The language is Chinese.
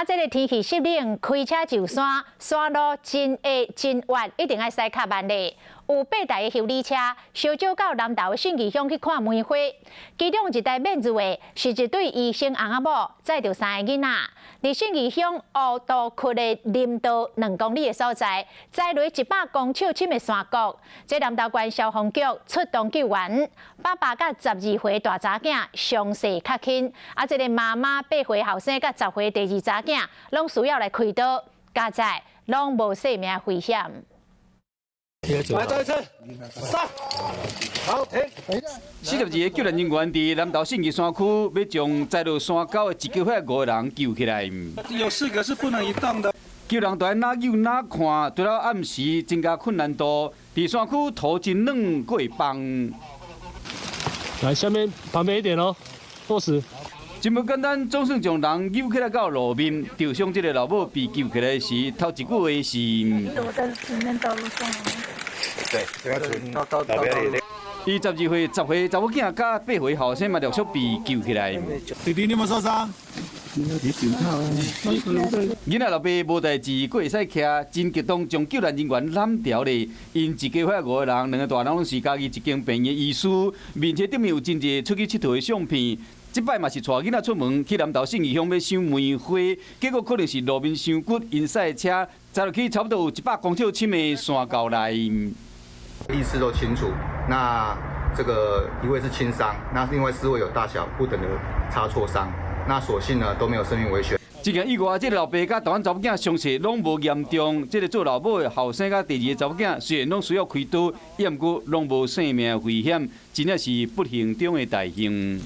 这个天气湿冷，开车上山，山路真矮真弯，一定要驶较慢嘞。有8台的修理车，烧酒到南投信义乡去看梅花。其中一台免入的是一对医生翁仔某，载着3个囡仔，伫信义乡乌道区的林道2公里的所在，载落100公尺深的山谷。这南投县消防局出动救援，8到12岁大查囝伤势较轻，这个妈妈8岁后生甲10岁第2查囝，拢需要来开刀，加在拢无生命危险。 来，再一次，上，好，停。42个救援人员伫南投信义山区，要将载入山沟的1个月5个人救起来。有4个是不能移动的。救人团哪救哪看，除了暗时增加困难度，伫山区途真软过放。来，下面旁边一点哦，落实。 真不简单，总算将人救起来到路面。受伤这个老母被救起来时，头一句话是：我在前面道路上。对，到边里。伊12岁、10岁查某囝甲8岁后生嘛陆续被救起来。弟弟，你有没有受伤？囡仔老爸无代志，佫会使徛，真激动，将救援人员揽掉咧。因1个月5个人，2个大人拢是家己一间病院医师，面前顶面有真侪出去佚佗的相片。 即摆嘛是带囡仔出门去南投信义乡要赏梅花，结果可能是路面伤骨，因驶的车载落去差不多有100公尺深的山沟内。意识都清楚，那这个1位是轻伤，那另外4位有大小不等的擦挫伤，那所幸呢都没有生命危险。 这件意外，这个老爸甲大汉查某囝伤势拢无严重，这个做老母的后生甲第2个查某囝虽然拢需要开刀，也毋过拢无生命危险，真正是不幸中的大幸。